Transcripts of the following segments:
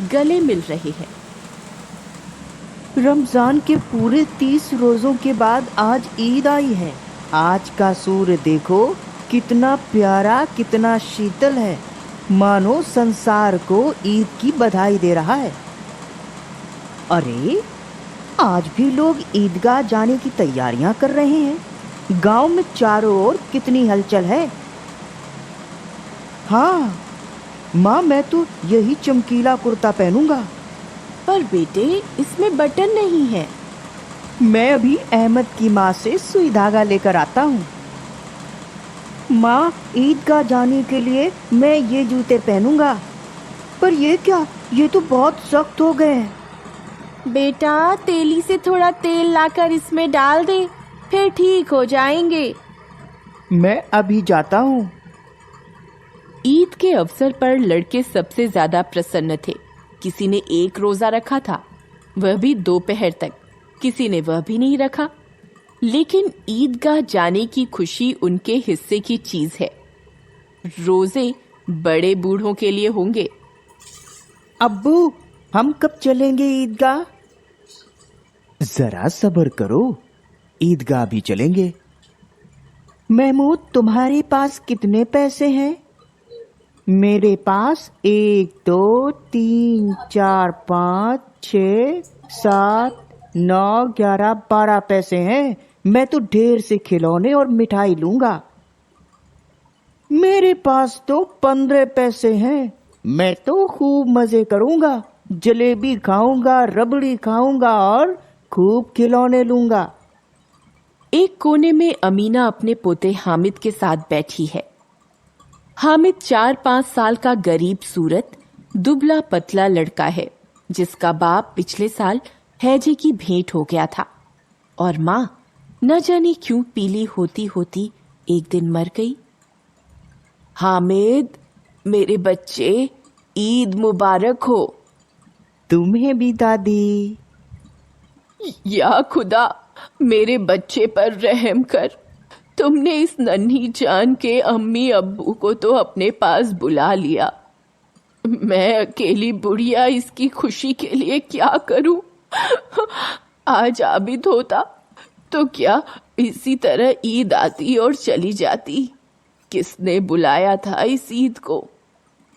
गले मिल रहे हैं। रमजान के पूरे 30 रोजों के बाद आज ईद आई है। आज का सूर्य देखो, कितना प्यारा, कितना शीतल है, मानो संसार को ईद की बधाई दे रहा है। अरे, आज भी लोग ईदगाह जाने की तैयारियां कर रहे हैं। गांव में चारों ओर कितनी हलचल है। हाँ माँ, मैं तो यही चमकीला कुर्ता पहनूंगा। पर बेटे, इसमें बटन नहीं है। मैं अभी अहमद की माँ से सुई धागा लेकर आता हूँ। माँ, ईदगाह जाने के लिए मैं ये जूते पहनूंगा। पर ये क्या, ये तो बहुत सख्त हो गए हैं। बेटा, तेली से थोड़ा तेल लाकर इसमें डाल दे, फिर ठीक हो जाएंगे। मैं अभी जाता हूँ। ईद के अवसर पर लड़के सबसे ज्यादा प्रसन्न थे। किसी ने 1 रोजा रखा था, वह भी दोपहर तक। किसी ने वह भी नहीं रखा। लेकिन ईदगाह जाने की खुशी उनके हिस्से की चीज है। रोजे बड़े बूढ़ों के लिए होंगे। अब्बू, हम कब चलेंगे ईदगाह? जरा सब्र करो, ईदगाह भी चलेंगे। महमूद, तुम्हारे पास कितने पैसे हैं? मेरे पास 1 2 3 4 5 6 7 9 11 12 पैसे हैं। मैं तो ढेर से खिलौने और मिठाई लूंगा। मेरे पास तो 15 पैसे हैं। मैं तो खूब मजे करूंगा, जलेबी खाऊंगा, रबड़ी खाऊंगा और खूब खिलौने लूंगा। एक कोने में अमीना अपने पोते हामिद के साथ बैठी है। हामिद 4-5 साल का गरीब सूरत, दुबला पतला लड़का है, जिसका बाप पिछले साल हैजे की भेंट हो गया था और माँ न जाने क्यों पीली होती होती एक दिन मर गई। हामिद, मेरे बच्चे, ईद मुबारक हो। तुम्हें भी दादी। या खुदा, मेरे बच्चे पर रहम कर। तुमने इस नन्ही जान के अम्मी अब्बू को तो अपने पास बुला लिया। मैं अकेली बुढ़िया इसकी खुशी के लिए क्या करूं? आज आबिद होता तो क्या इसी तरह ईद आती और चली जाती। किसने बुलाया था इस ईद को?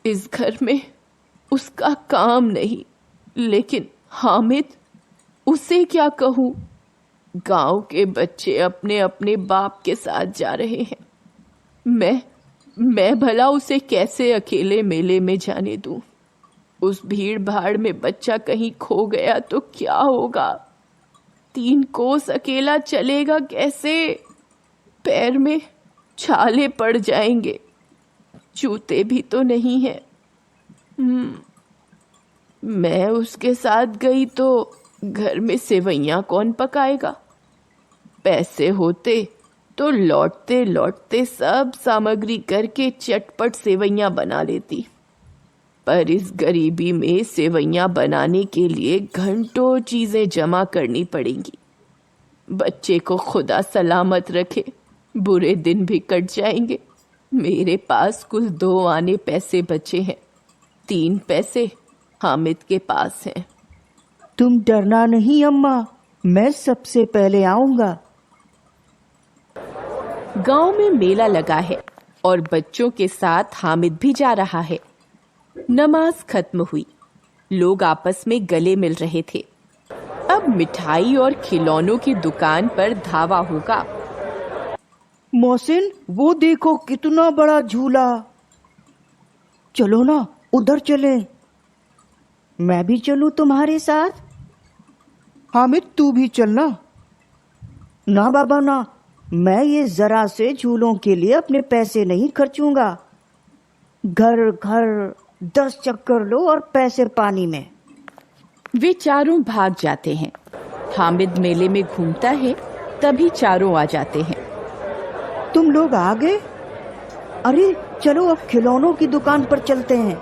इस घर में उसका काम नहीं, लेकिन हामिद, उसे क्या कहूं? गांव के बच्चे अपने अपने बाप के साथ जा रहे हैं। मैं भला उसे कैसे अकेले मेले में जाने दूं? उस भीड़ भाड़ में बच्चा कहीं खो गया तो क्या होगा? 3 कोस अकेला चलेगा कैसे? पैर में छाले पड़ जाएंगे। जूते भी तो नहीं है। मैं उसके साथ गई तो घर में सेवइयां कौन पकाएगा? पैसे होते तो लौटते लौटते सब सामग्री करके चटपट सेवइयां बना लेती। पर इस गरीबी में सेवइयां बनाने के लिए घंटों चीजें जमा करनी पड़ेंगी। बच्चे को खुदा सलामत रखे, बुरे दिन भी कट जाएंगे। मेरे पास कुल 2 आने पैसे बचे हैं। 3 पैसे हामिद के पास हैं। तुम डरना नहीं अम्मा, मैं सबसे पहले आऊंगा। गांव में मेला लगा है और बच्चों के साथ हामिद भी जा रहा है। नमाज खत्म हुई, लोग आपस में गले मिल रहे थे। अब मिठाई और खिलौनों की दुकान पर धावा होगा। मोहसिन, वो देखो कितना बड़ा झूला। चलो ना, उधर चले। मैं भी चलूं तुम्हारे साथ? हामिद, तू भी चलना। ना बाबा ना, मैं ये जरा से झूलों के लिए अपने पैसे नहीं खर्चूंगा। घर घर 10 चक्कर लो और पैसे पानी में। वे चारों भाग जाते हैं। हामिद मेले में घूमता है, तभी चारों आ जाते हैं। तुम लोग आ गए? अरे चलो, अब खिलौनों की दुकान पर चलते हैं।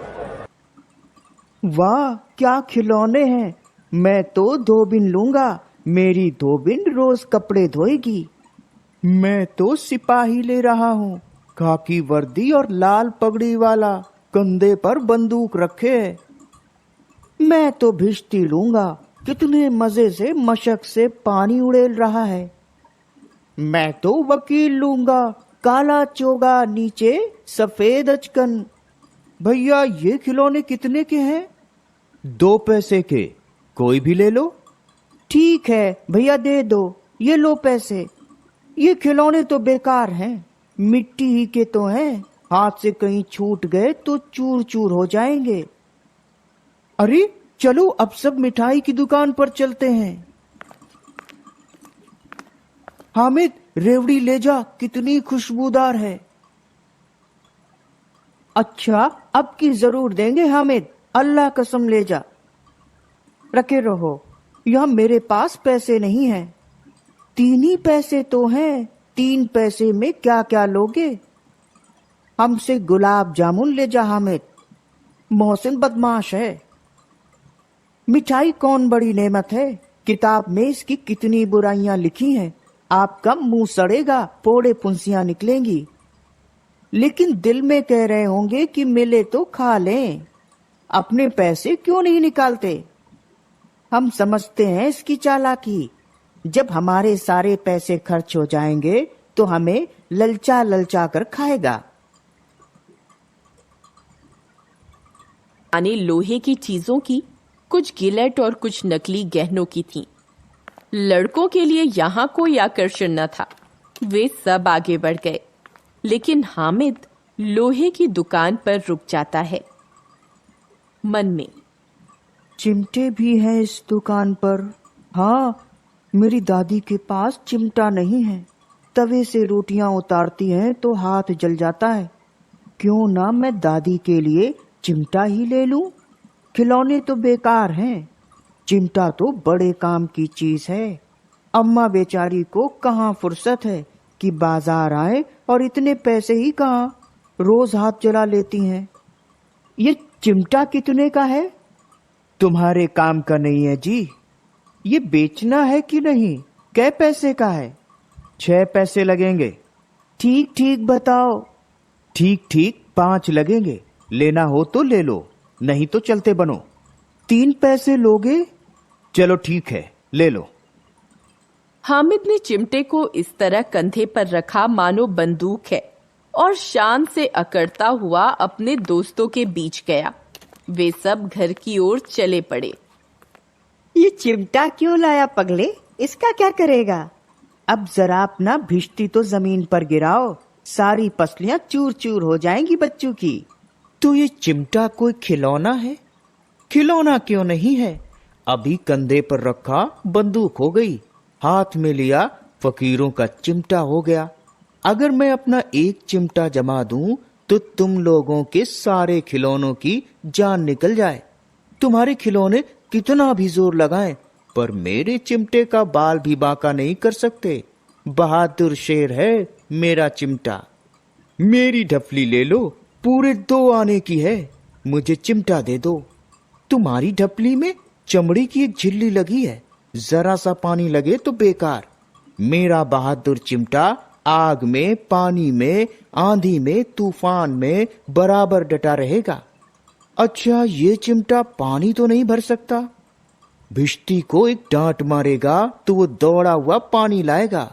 वाह, क्या खिलौने हैं। मैं तो धोबिन लूंगा। मेरी धोबिन रोज कपड़े धोएगी। मैं तो सिपाही ले रहा हूँ, खाकी वर्दी और लाल पगड़ी वाला, कंधे पर बंदूक रखे। मैं तो भिश्ती लूंगा, कितने मजे से मशक से पानी उड़ेल रहा है। मैं तो वकील लूंगा, काला चोगा नीचे सफेद अचकन। भैया ये खिलौने कितने के हैं? 2 पैसे के, कोई भी ले लो। ठीक है भैया दे दो, ये लो पैसे। ये खिलौने तो बेकार हैं, मिट्टी ही के तो हैं, हाथ से कहीं छूट गए तो चूर चूर हो जाएंगे। अरे चलो अब सब मिठाई की दुकान पर चलते हैं। हामिद रेवड़ी ले जा, कितनी खुशबूदार है। अच्छा अब की जरूर देंगे हामिद, अल्लाह कसम ले जा। रखे रहो, यह मेरे पास पैसे नहीं हैं। 3 ही पैसे तो हैं, 3 पैसे में क्या क्या लोगे? हमसे गुलाब जामुन ले जा हामिद, मोहसिन बदमाश है। मिठाई कौन बड़ी नेमत है, किताब में इसकी कितनी बुराइयां लिखी हैं। आपका मुंह सड़ेगा, फोड़े फुंसियां निकलेंगी, लेकिन दिल में कह रहे होंगे कि मिले तो खा लें। अपने पैसे क्यों नहीं निकालते? हम समझते हैं इसकी चालाकी। जब हमारे सारे पैसे खर्च हो जाएंगे तो हमें ललचा ललचा कर खाएगा। यानी लोहे की चीजों की, कुछ गिलेट और कुछ नकली गहनों की थीं। लड़कों के लिए यहाँ कोई आकर्षण न था, वे सब आगे बढ़ गए, लेकिन हामिद लोहे की दुकान पर रुक जाता है। मन में, चिमटे भी हैं इस दुकान पर। हाँ, मेरी दादी के पास चिमटा नहीं है, तवे से रोटियां उतारती हैं तो हाथ जल जाता है। क्यों ना मैं दादी के लिए चिमटा ही ले लूं? खिलौने तो बेकार हैं, चिमटा तो बड़े काम की चीज है। अम्मा बेचारी को कहाँ फुर्सत है कि बाजार आए, और इतने पैसे ही कहाँ, रोज हाथ जला लेती हैं। ये चिमटा कितने का है? तुम्हारे काम का नहीं है जी। ये बेचना है कि नहीं? कै पैसे का है? 6 पैसे लगेंगे। ठीक ठीक बताओ। ठीक ठीक 5 लगेंगे, लेना हो तो ले लो, नहीं तो चलते बनो। 3 पैसे लोगे? चलो ठीक है, ले लो। हामिद ने चिमटे को इस तरह कंधे पर रखा मानो बंदूक है, और शान से अकड़ता हुआ अपने दोस्तों के बीच गया। वे सब घर की ओर चले पड़े। ये चिमटा क्यों लाया पगले? इसका क्या करेगा? अब जरा अपना भिश्ती तो जमीन पर गिराओ, सारी पसलियां चूर चूर हो जाएंगी बच्चों की। तो ये चिमटा कोई खिलौना है? खिलौना क्यों नहीं है, अभी कंधे पर रखा बंदूक हो गई, हाथ में लिया फकीरों का चिमटा हो गया। अगर मैं अपना एक चिमटा जमा दूं तो तुम लोगों के सारे खिलौनों की जान निकल जाए। तुम्हारे खिलौने कितना भी जोर लगाएं, पर मेरे चिमटे का बाल भी बांका नहीं कर सकते। बहादुर शेर है मेरा चिमटा। मेरी ढफली ले लो, पूरे 2 आने की है, मुझे चिमटा दे दो। तुम्हारी ढपली में चमड़ी की एक झिल्ली लगी है, जरा सा पानी लगे तो बेकार। मेरा बहादुर चिमटा आग में, पानी में, आंधी में, तूफान में बराबर डटा रहेगा। अच्छा, ये चिमटा पानी तो नहीं भर सकता। भिश्ती को एक डांट मारेगा तो वो दौड़ा हुआ पानी लाएगा।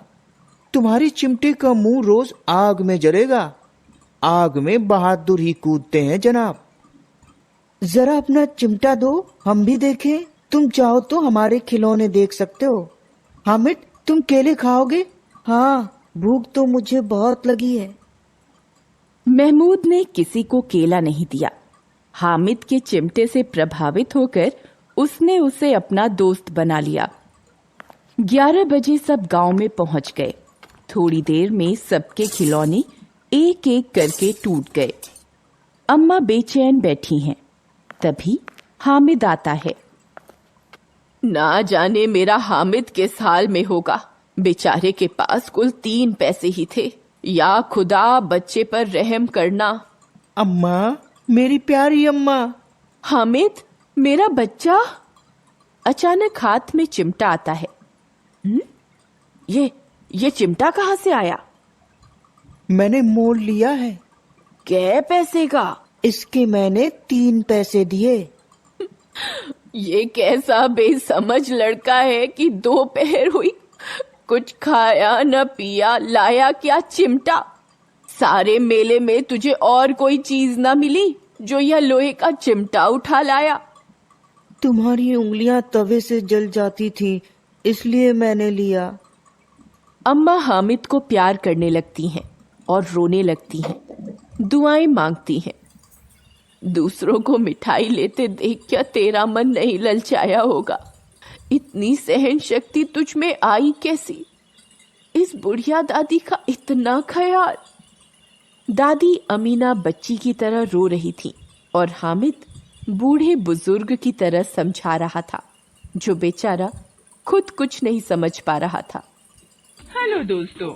तुम्हारी चिमटे का मुंह रोज आग में जलेगा। आग में बहादुर ही कूदते हैं जनाब। जरा अपना चिमटा दो, हम भी देखें। तुम चाहो तो हमारे खिलौने देख सकते हो। हामिद, तुम केले खाओगे? हाँ, भूख तो मुझे बहुत लगी है। महमूद ने किसी को केला नहीं दिया। हामिद के चिमटे से प्रभावित होकर उसने उसे अपना दोस्त बना लिया। 11 बजे सब गांव में पहुंच गए। थोड़ी देर में सबके खिलौने एक एक करके टूट गए। अम्मा बेचैन बैठी हैं। तभी हामिद आता है। ना जाने मेरा हामिद किस हाल में होगा, बेचारे के पास कुल 3 पैसे ही थे। या खुदा, बच्चे पर रहम करना। अम्मा, मेरी प्यारी अम्मा। हामिद, मेरा बच्चा। अचानक हाथ में चिमटा आता है। ये चिमटा कहाँ से आया? मैंने मोल लिया है। कै पैसे का? इसके मैंने 3 पैसे दिए। ये कैसा बेसमझ लड़का है कि दोपहर हुई, कुछ खाया न पिया, लाया क्या चिमटा। सारे मेले में तुझे और कोई चीज ना मिली जो यह लोहे का चिमटा उठा लाया। तुम्हारी उंगलियां तवे से जल जाती थी, इसलिए मैंने लिया। अम्मा हामिद को प्यार करने लगती हैं और रोने लगती हैं, दुआएं मांगती हैं। दूसरों को मिठाई लेते देख क्या तेरा मन नहीं ललचाया होगा? इतनी सहन शक्ति तुझ में आई कैसी? इस बुढ़िया दादी का इतना ख्याल। दादी अमीना बच्ची की तरह रो रही थी और हामिद बूढ़े बुजुर्ग की तरह समझा रहा था, जो बेचारा खुद कुछ नहीं समझ पा रहा था। हेलो दोस्तों,